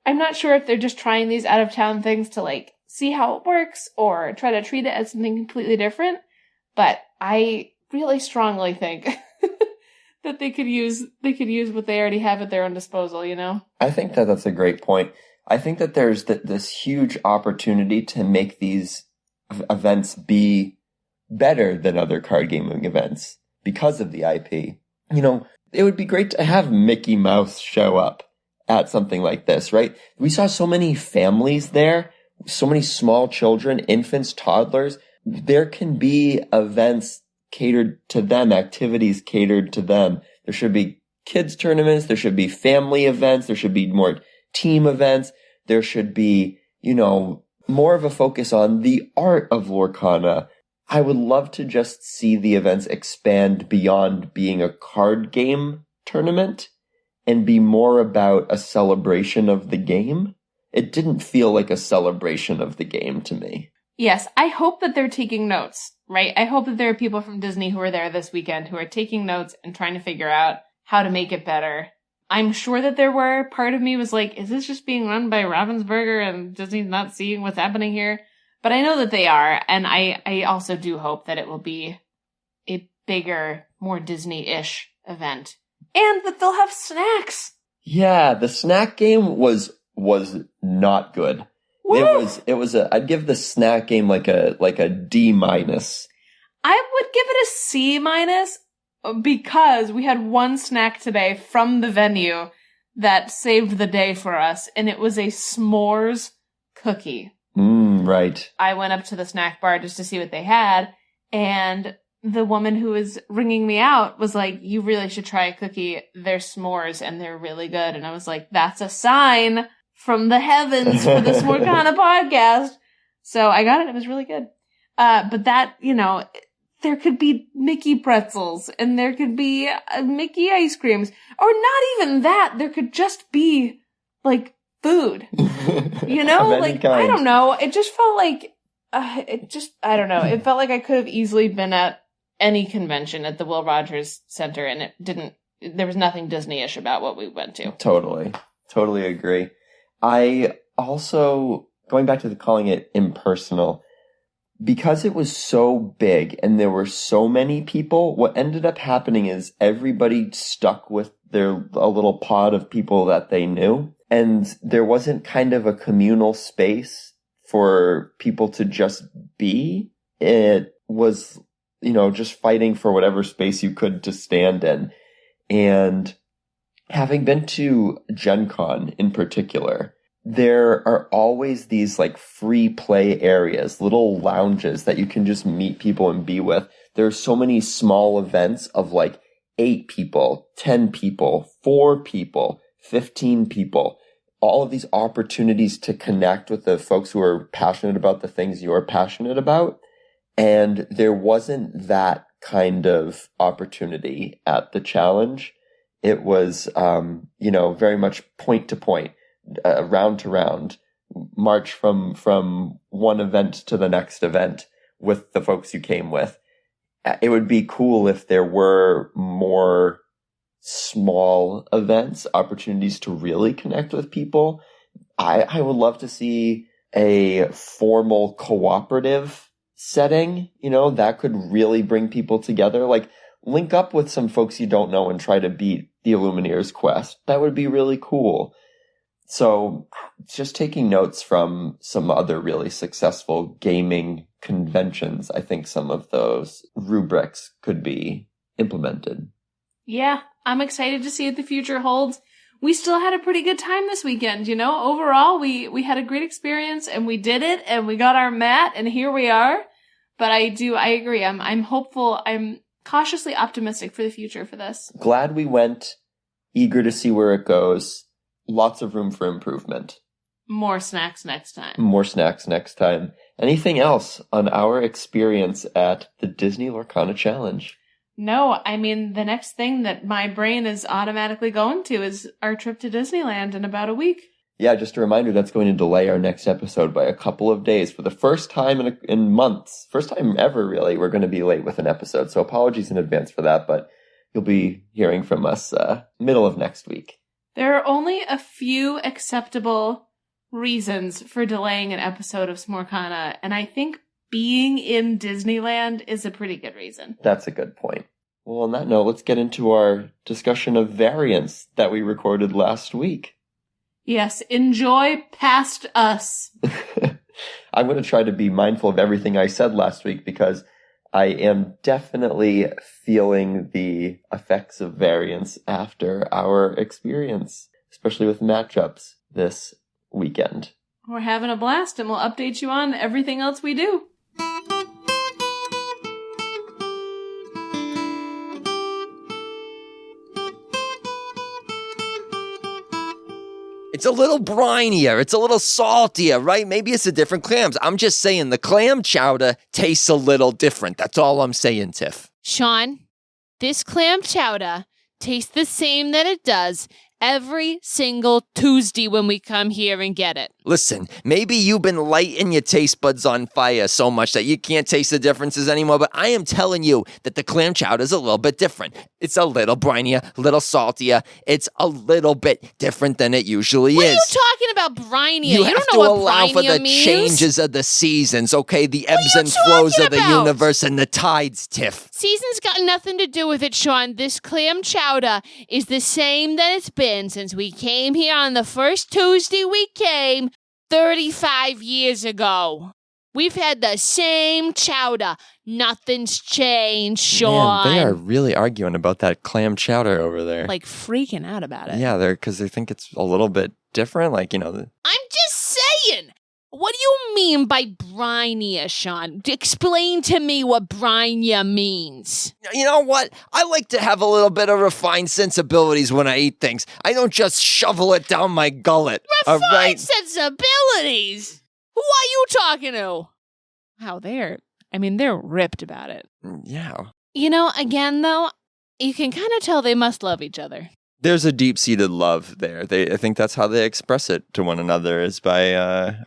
Speaker 2: I'm not sure if they're just trying these out of town things to, like, see how it works or try to treat it as something completely different. But I really strongly think that they could use what they already have at their own disposal,
Speaker 1: I think that that's a great point. I think that there's this huge opportunity to make these events be better than other card gaming events because of the IP. It would be great to have Mickey Mouse show up at something like this, right? We saw so many families there, so many small children, infants, toddlers. There can be events catered to them, activities catered to them. There should be kids tournaments. There should be family events. There should be more team events. There should be, more of a focus on the art of Lorcana. I would love to just see the events expand beyond being a card game tournament and be more about a celebration of the game. It didn't feel like a celebration of the game to me.
Speaker 2: Yes, I hope that they're taking notes, right? I hope that there are people from Disney who are there this weekend who are taking notes and trying to figure out how to make it better. I'm sure that there were. Part of me was like, is this just being run by Ravensburger and Disney's not seeing what's happening here? But I know that they are, and I also do hope that it will be a bigger, more Disney-ish event. And that they'll have snacks!
Speaker 1: Yeah, the snack game was not good.
Speaker 2: Woo!
Speaker 1: I'd give the snack game like a D-.
Speaker 2: I would give it a C- because we had one snack today from the venue that saved the day for us, and it was a s'mores cookie.
Speaker 1: Right.
Speaker 2: I went up to the snack bar just to see what they had, and the woman who was ringing me out was like, you really should try a cookie. They're s'mores, and they're really good. And I was like, that's a sign from the heavens for this Morgana podcast. So I got it. It was really good. But that, there could be Mickey pretzels and there could be Mickey ice creams, or not even that. There could just be like food, like, I don't know. It just felt like, I don't know. It felt like I could have easily been at any convention at the Will Rogers Center, and there was nothing Disney-ish about what we went to.
Speaker 1: Totally agree. I also, going back to calling it impersonal, because it was so big and there were so many people, what ended up happening is everybody stuck with a little pod of people that they knew. And there wasn't kind of a communal space for people to just be. It was, just fighting for whatever space you could to stand in. And having been to Gen Con in particular, there are always these like free play areas, little lounges that you can just meet people and be with. There are so many small events of like 8 people, 10 people, 4 people, 15 people. All of these opportunities to connect with the folks who are passionate about the things you're passionate about. And there wasn't that kind of opportunity at the challenge. It was, very much point to point, round to round, march from one event to the next event with the folks you came with. It would be cool if there were more small events, opportunities to really connect with people. I would love to see a formal cooperative setting, that could really bring people together. Like, link up with some folks you don't know and try to beat the Illumineers quest. That would be really cool. So just taking notes from some other really successful gaming conventions, I think some of those rubrics could be implemented.
Speaker 2: Yeah, I'm excited to see what the future holds. We still had a pretty good time this weekend, Overall, we had a great experience, and we did it, and we got our mat, and here we are. But I agree. I'm hopeful. I'm cautiously optimistic for the future for this.
Speaker 1: Glad we went, eager to see where it goes. Lots of room for improvement.
Speaker 2: More snacks next time.
Speaker 1: More snacks next time. Anything else on our experience at the Disney Lorcana Challenge?
Speaker 2: No, I mean, the next thing that my brain is automatically going to is our trip to Disneyland in about a week.
Speaker 1: Yeah, just a reminder, that's going to delay our next episode by a couple of days. For the first time in months, first time ever, really, we're going to be late with an episode. So apologies in advance for that, but you'll be hearing from us middle of next week.
Speaker 2: There are only a few acceptable reasons for delaying an episode of Smorkana, and I think being in Disneyland is a pretty good reason.
Speaker 1: That's a good point. Well, on that note, let's get into our discussion of Variance that we recorded last week.
Speaker 2: Yes, enjoy past us.
Speaker 1: I'm going to try to be mindful of everything I said last week because I am definitely feeling the effects of Variance after our experience, especially with matchups this weekend.
Speaker 2: We're having a blast, and we'll update you on everything else we do.
Speaker 3: It's a little brinier. It's a little saltier, right? Maybe it's the different clams. I'm just saying the clam chowder tastes a little different. That's all I'm saying, Tiff.
Speaker 4: Sean, this clam chowder tastes the same that it does every single Tuesday when we come here and get it.
Speaker 3: Listen, maybe you've been lighting your taste buds on fire so much that you can't taste the differences anymore, but I am telling you that the clam chowder is a little bit different. It's a little brinier, a little saltier. It's a little bit different than it usually
Speaker 4: What
Speaker 3: is.
Speaker 4: are you talking about, brinier?
Speaker 3: You have
Speaker 4: don't
Speaker 3: to
Speaker 4: know what
Speaker 3: allow for
Speaker 4: brinier
Speaker 3: the
Speaker 4: means.
Speaker 3: changes of the seasons, okay? The
Speaker 4: What are
Speaker 3: ebbs
Speaker 4: you
Speaker 3: and flows
Speaker 4: talking
Speaker 3: of the
Speaker 4: about?
Speaker 3: universe and the tides, Tiff.
Speaker 4: Season's got nothing to do with it, Sean. This clam chowder is the same that it's been since we came here on the first Tuesday we came 35 years ago. We've had the same chowder. Nothing's changed, Sean.
Speaker 3: Man, they are really arguing about that clam chowder over there.
Speaker 4: like freaking out about it.
Speaker 3: Yeah, because they think it's a little bit different. Like,
Speaker 4: I'm just saying. What do you mean by brinier, Sean? Explain to me what brinier means.
Speaker 3: you know what? I like to have a little bit of refined sensibilities when I eat things. I don't just shovel it down my gullet. All
Speaker 4: Refined
Speaker 3: right?
Speaker 4: sensibilities. Who are you talking to? Wow, they're ripped about it.
Speaker 3: Yeah.
Speaker 4: You know, again, though, you can kind of tell they must love each other.
Speaker 3: There's a deep-seated love there. I think that's how they express it to one another, is by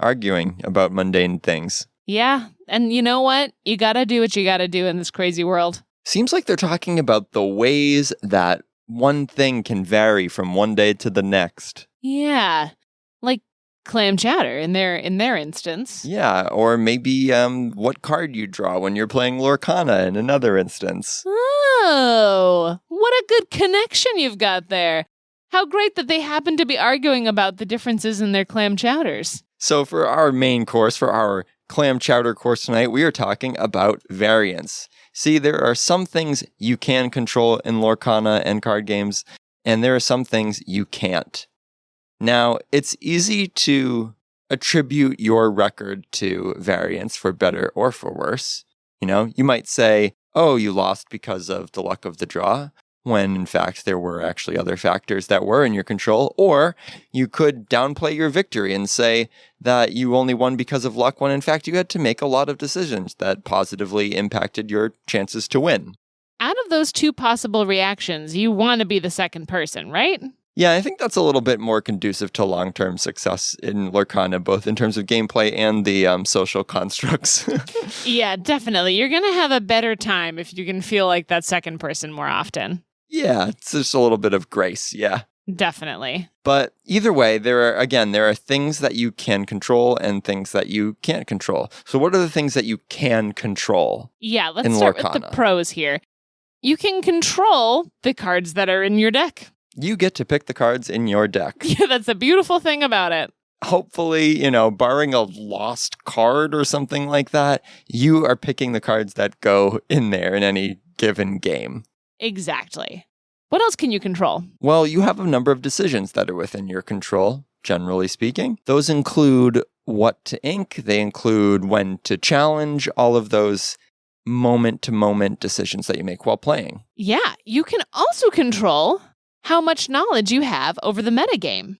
Speaker 3: arguing about mundane things.
Speaker 4: Yeah, and you know what? You gotta do what you gotta do in this crazy world.
Speaker 3: Seems like they're talking about the ways that one thing can vary from one day to the next.
Speaker 4: Yeah, like clam chowder in their instance.
Speaker 3: Yeah, or maybe what card you draw when you're playing Lorcana in another instance.
Speaker 4: Oh, what a good connection you've got there. How great that they happen to be arguing about the differences in their clam chowders.
Speaker 3: So for our main course, for our clam chowder course tonight, we are talking about variance. See, there are some things you can control in Lorcana and card games, and there are some things you can't. Now, it's easy to attribute your record to variance for better or for worse. You know, you might say, oh, you lost because of the luck of the draw, when in fact there were actually other factors that were in your control. Or you could downplay your victory and say that you only won because of luck, when in fact you had to make a lot of decisions that positively impacted your chances to win.
Speaker 4: Out of those two possible reactions, you want to be the second person, right?
Speaker 3: Yeah, I think that's a little bit more conducive to long-term success in Lorcana, both in terms of gameplay and the social constructs.
Speaker 4: Yeah, definitely. You're going to have a better time if you can feel like that second person more often.
Speaker 3: Yeah, it's just a little bit of grace, yeah.
Speaker 4: Definitely.
Speaker 3: But either way, there are things that you can control and things that you can't control. So what are the things that you can control?
Speaker 4: Yeah, let's
Speaker 3: in
Speaker 4: start with the
Speaker 3: Lorcana?
Speaker 4: pros here. You can control the cards that are in your deck.
Speaker 3: You get to pick the cards in your deck.
Speaker 4: Yeah, that's a beautiful thing about it.
Speaker 3: Hopefully, barring a lost card or something like that, you are picking the cards that go in there in any given game.
Speaker 4: Exactly. What else can you control?
Speaker 3: Well, you have a number of decisions that are within your control, generally speaking. Those include what to ink. They include when to challenge, all of those moment-to-moment decisions that you make while playing.
Speaker 4: Yeah, you can also control how much knowledge you have over the metagame,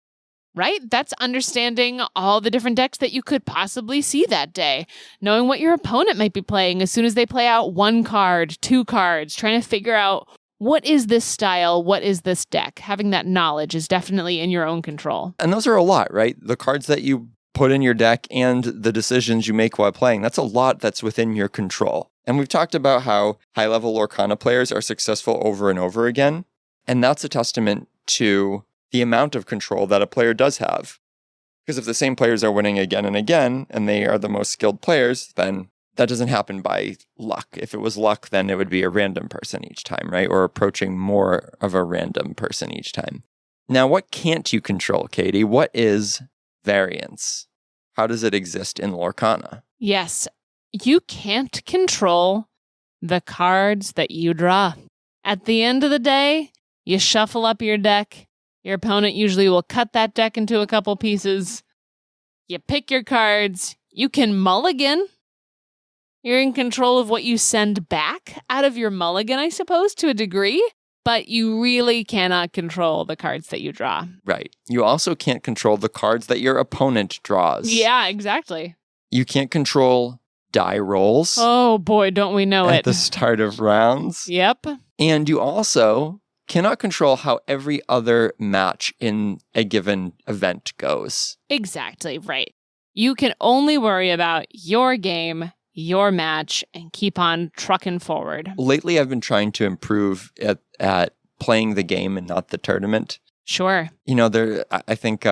Speaker 4: right? That's understanding all the different decks that you could possibly see that day, knowing what your opponent might be playing as soon as they play out 1 card, 2 cards, trying to figure out what is this style, what is this deck. Having that knowledge is definitely in your own control.
Speaker 3: And those are a lot, right? The cards that you put in your deck and the decisions you make while playing, that's a lot that's within your control. And we've talked about how high-level Lorcana players are successful over and over again. And that's a testament to the amount of control that a player does have. Because if the same players are winning again and again, and they are the most skilled players, then that doesn't happen by luck. If it was luck, then it would be a random person each time, right? Or approaching more of a random person each time. Now, what can't you control, Katie? What is variance? How does it exist in Lorcana?
Speaker 4: Yes, you can't control the cards that you draw. At the end of the day, you shuffle up your deck. Your opponent usually will cut that deck into a couple pieces. You pick your cards. You can mulligan. You're in control of what you send back out of your mulligan, I suppose, to a degree. But you really cannot control the cards that you draw.
Speaker 3: Right. You also can't control the cards that your opponent draws.
Speaker 4: Yeah, exactly.
Speaker 3: You can't control die rolls.
Speaker 4: Oh boy, don't we know
Speaker 3: at
Speaker 4: it.
Speaker 3: the start of rounds.
Speaker 4: Yep.
Speaker 3: And you also cannot control how every other match in a given event goes.
Speaker 4: Exactly, right. You can only worry about your game, your match, and keep on trucking forward.
Speaker 3: Lately, I've been trying to improve at playing the game and not the tournament.
Speaker 4: Sure.
Speaker 3: You know, I think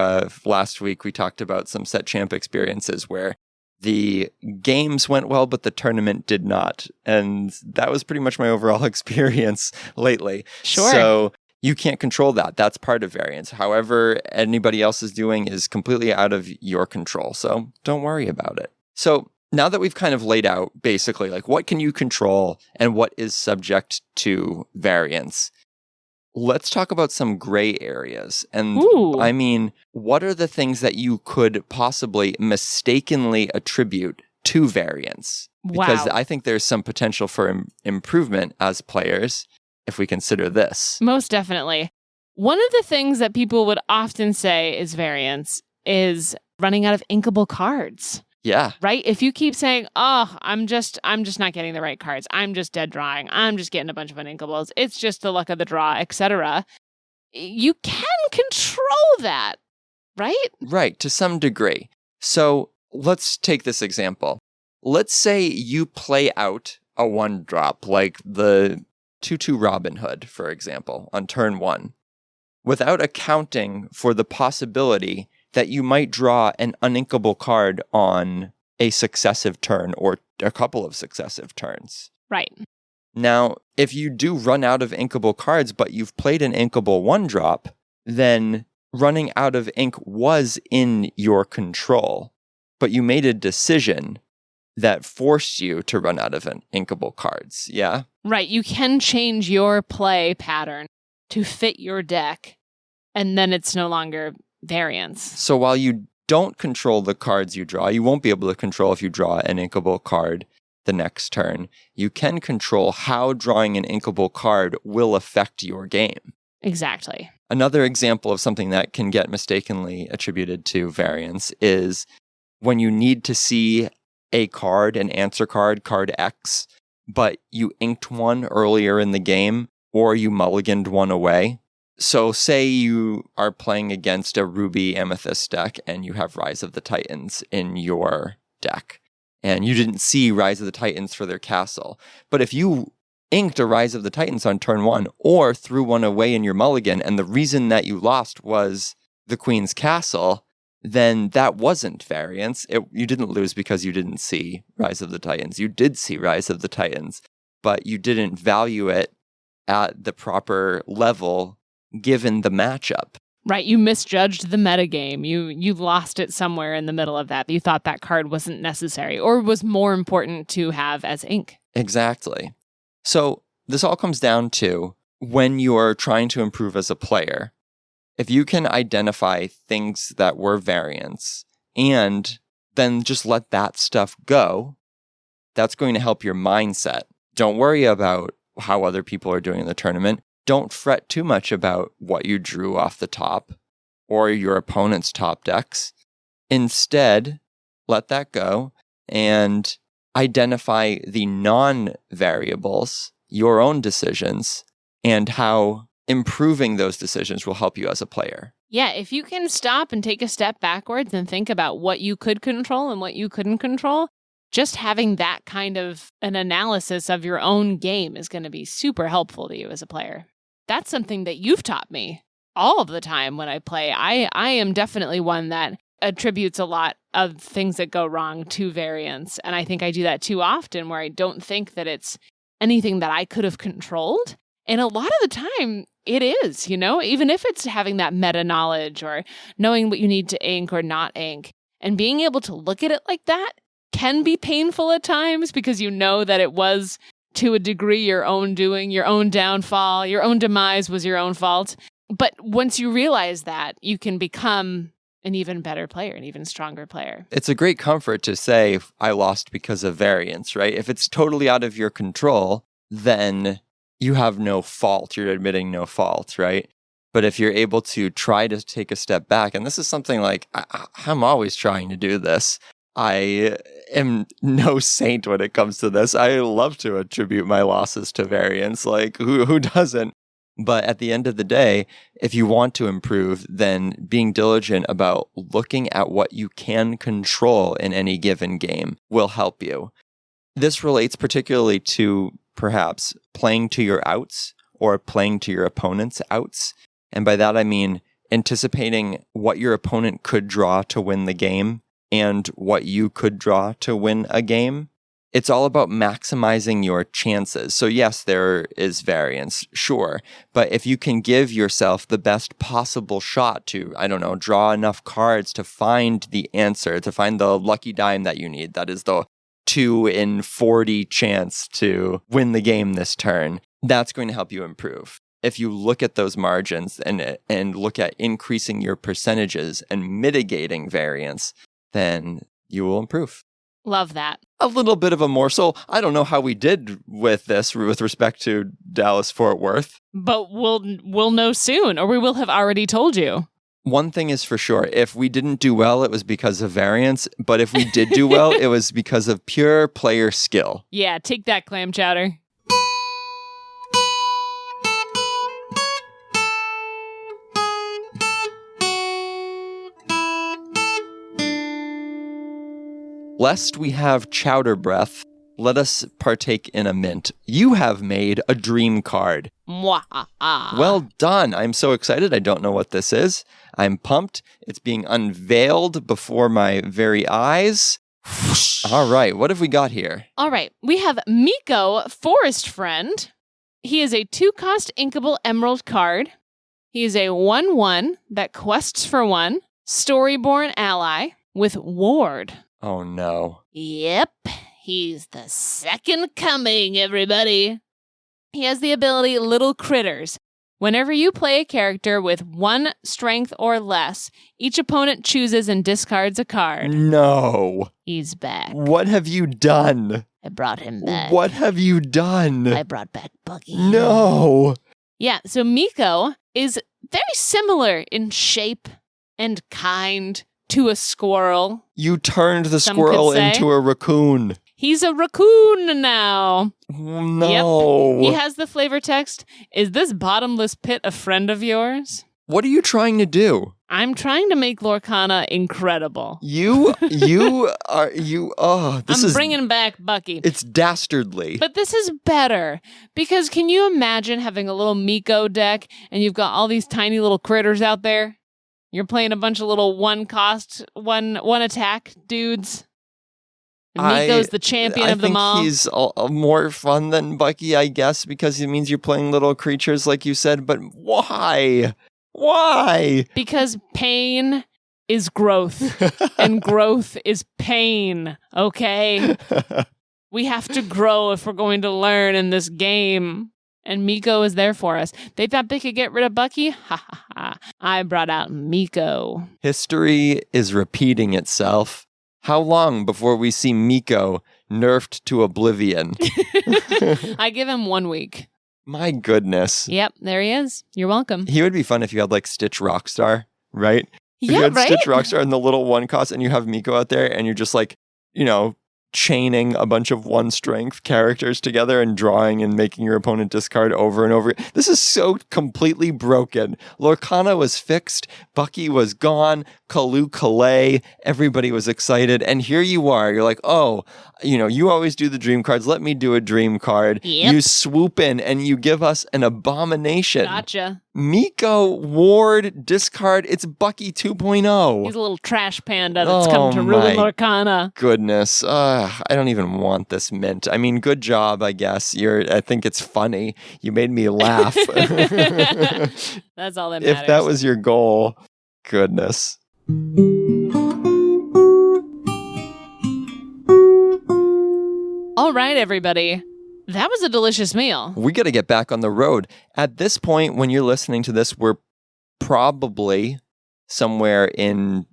Speaker 3: last week we talked about some set champ experiences where the games went well, but the tournament did not. And that was pretty much my overall experience lately.
Speaker 4: Sure.
Speaker 3: So you can't control that. That's part of variance. However, anybody else is doing is completely out of your control. So don't worry about it. So now that we've kind of laid out basically like what can you control and what is subject to variance, let's talk about some gray areas. And
Speaker 4: Ooh.
Speaker 3: I mean, what are the things that you could possibly mistakenly attribute to variance? Because
Speaker 4: Wow.
Speaker 3: I think there's some potential for improvement as players if we consider this.
Speaker 4: Most definitely. One of the things that people would often say is variance is running out of inkable cards.
Speaker 3: Yeah.
Speaker 4: Right? If you keep saying, oh, I'm just not getting the right cards. I'm just dead drawing. I'm just getting a bunch of uninkables. It's just the luck of the draw, etc. You can control that, right?
Speaker 3: Right, to some degree. So let's take this example. Let's say you play out a 1-drop, like the 2/2 Robin Hood, for example, on turn 1, without accounting for the possibility that you might draw an uninkable card on a successive turn or a couple of successive turns.
Speaker 4: Right.
Speaker 3: Now, if you do run out of inkable cards, but you've played an inkable 1-drop, then running out of ink was in your control, but you made a decision that forced you to run out of inkable cards. Yeah?
Speaker 4: Right. You can change your play pattern to fit your deck, and then it's no longer variance.
Speaker 3: So while you don't control the cards you draw, you won't be able to control if you draw an inkable card the next turn. You can control how drawing an inkable card will affect your game.
Speaker 4: Exactly.
Speaker 3: Another example of something that can get mistakenly attributed to variance is when you need to see a card, an answer card, card X, but you inked one earlier in the game or you mulliganed one away. So say you are playing against a Ruby Amethyst deck and you have Rise of the Titans in your deck and you didn't see Rise of the Titans for their castle. But if you inked a Rise of the Titans on turn 1 or threw one away in your mulligan and the reason that you lost was the Queen's castle, then that wasn't variance. You didn't lose because you didn't see Rise of the Titans. You did see Rise of the Titans, but you didn't value it at the proper level given the matchup.
Speaker 4: Right. You misjudged the metagame. You lost it somewhere in the middle of that. You thought that card wasn't necessary or was more important to have as ink.
Speaker 3: Exactly. So this all comes down to when you're trying to improve as a player, if you can identify things that were variance and then just let that stuff go. That's going to help your mindset. Don't worry about how other people are doing in the tournament. Don't fret too much about what you drew off the top or your opponent's top decks. Instead, let that go and identify the non-variables, your own decisions, and how improving those decisions will help you as a player.
Speaker 4: Yeah, if you can stop and take a step backwards and think about what you could control and what you couldn't control, just having that kind of an analysis of your own game is going to be super helpful to you as a player. That's something that you've taught me all of the time when I play. I am definitely one that attributes a lot of things that go wrong to variance. And I think I do that too often, where I don't think that it's anything that I could have controlled. And a lot of the time it is, even if it's having that meta knowledge or knowing what you need to ink or not ink, and being able to look at it like that can be painful at times, because you know that it was to a degree your own doing, your own downfall, your own demise was your own fault. But once you realize that, you can become an even better player, an even stronger player.
Speaker 3: It's a great comfort to say, I lost because of variance, right? If it's totally out of your control, then you have no fault. You're admitting no fault, right? But if you're able to try to take a step back, and this is something like, I'm always trying to do this. I am no saint when it comes to this. I love to attribute my losses to variance. Like, who doesn't? But at the end of the day, if you want to improve, then being diligent about looking at what you can control in any given game will help you. This relates particularly to perhaps playing to your outs or playing to your opponent's outs. And by that, I mean anticipating what your opponent could draw to win the game and what you could draw to win a game. It's all about maximizing your chances. So yes, there is variance, sure. But if you can give yourself the best possible shot to, draw enough cards to find the answer, to find the lucky dime that you need, that is the 2 in 40 chance to win the game this turn, that's going to help you improve. If you look at those margins and look at increasing your percentages and mitigating variance, then you will improve.
Speaker 4: Love that.
Speaker 3: A little bit of a morsel. I don't know how we did with this with respect to Dallas-Fort Worth.
Speaker 4: But we'll know soon, or we will have already told you.
Speaker 3: One thing is for sure, if we didn't do well, it was because of variance. But if we did do well, it was because of pure player skill.
Speaker 4: Yeah, take that, Clam Chowder.
Speaker 3: Lest we have chowder breath, let us partake in a mint. You have made a dream card.
Speaker 4: Mwah-ha-ha.
Speaker 3: Well done. I'm so excited. I don't know what this is. I'm pumped. It's being unveiled before my very eyes. All right. What have we got here?
Speaker 4: All right. We have Miko, Forest Friend. He is a 2-cost inkable emerald card. He is a 1/1 that quests for 1, Storyborn ally with Ward.
Speaker 3: Oh, no.
Speaker 4: Yep, he's the second coming, everybody. He has the ability Little Critters. Whenever you play a character with 1 strength or less, each opponent chooses and discards a card.
Speaker 3: No.
Speaker 4: He's back.
Speaker 3: What have you done?
Speaker 4: I brought him back.
Speaker 3: What have you done?
Speaker 4: I brought back Buggy.
Speaker 3: No.
Speaker 4: Yeah, so Miko is very similar in shape and kind to a squirrel.
Speaker 3: You turned the
Speaker 4: Some
Speaker 3: squirrel
Speaker 4: could say.
Speaker 3: into a raccoon.
Speaker 4: He's a raccoon now.
Speaker 3: No.
Speaker 4: Yep. He has the flavor text. Is this bottomless pit a friend of yours?
Speaker 3: What are you trying to do?
Speaker 4: I'm trying to make Lorcana incredible.
Speaker 3: I'm
Speaker 4: Bringing back Bucky.
Speaker 3: It's dastardly.
Speaker 4: But this is better, because can you imagine having a little Miko deck and you've got all these tiny little critters out there? You're playing a bunch of little 1-cost, one attack dudes. And Miko's the champion of them all.
Speaker 3: I think he's more fun than Bucky, I guess, because it means you're playing little creatures like you said, but why? Why?
Speaker 4: Because pain is growth, and growth is pain, okay? We have to grow if we're going to learn in this game. And Miko is there for us. They thought they could get rid of Bucky? Ha ha ha. I brought out Miko.
Speaker 3: History is repeating itself. How long before we see Miko nerfed to oblivion?
Speaker 4: I give him 1 week.
Speaker 3: My goodness.
Speaker 4: Yep, there he is. You're welcome.
Speaker 3: He would be fun if you had like Stitch Rockstar, right? If
Speaker 4: Yeah,
Speaker 3: you had
Speaker 4: right?
Speaker 3: Stitch Rockstar in the little one cost and you have Miko out there and you're just like, chaining a bunch of one strength characters together and drawing and making your opponent discard over and over. This is so completely broken. Lorcana was fixed. Bucky was gone. Calais. Everybody was excited. And here you are. You're like, oh, you always do the dream cards. Let me do a dream card.
Speaker 4: Yep.
Speaker 3: You swoop in and you give us an abomination.
Speaker 4: Gotcha.
Speaker 3: Miko, Ward, discard. It's Bucky 2.0.
Speaker 4: He's a little trash panda that's come to ruin
Speaker 3: my
Speaker 4: Lorcana.
Speaker 3: Goodness. I don't even want this mint. I mean, good job, I guess. I think it's funny. You made me laugh.
Speaker 4: That's all that matters.
Speaker 3: If that was your goal, goodness.
Speaker 4: All right, everybody. That was a delicious meal.
Speaker 3: We got to get back on the road. At this point, when you're listening to this, we're probably somewhere in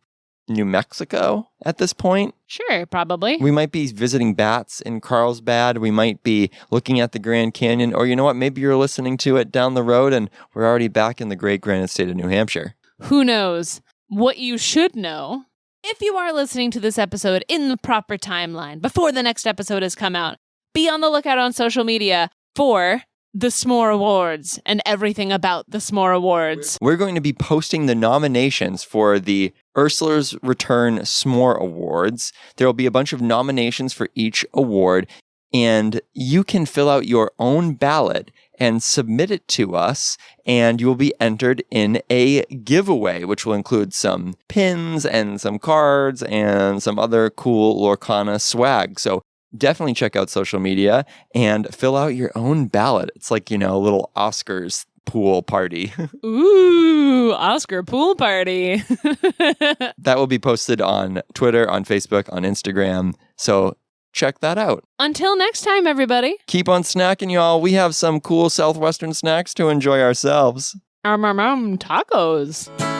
Speaker 3: New Mexico at this point.
Speaker 4: Sure, probably.
Speaker 3: We might be visiting bats in Carlsbad. We might be looking at the Grand Canyon. Or you know what? Maybe you're listening to it down the road and we're already back in the great granite state of New Hampshire.
Speaker 4: Who knows? What you should know, if you are listening to this episode in the proper timeline, before the next episode has come out, be on the lookout on social media for the S'more Awards and everything about the S'more Awards.
Speaker 3: We're going to be posting the nominations for the Ursula's Return S'more Awards. There will be a bunch of nominations for each award, and you can fill out your own ballot and submit it to us, and you will be entered in a giveaway, which will include some pins and some cards and some other cool Lorcana swag. So definitely check out social media and fill out your own ballot. It's like, a little Oscars pool party.
Speaker 4: Ooh, Oscar pool party.
Speaker 3: That will be posted on Twitter, on Facebook, on Instagram. So check that out.
Speaker 4: Until next time, everybody.
Speaker 3: Keep on snacking, y'all. We have some cool Southwestern snacks to enjoy ourselves.
Speaker 4: Tacos.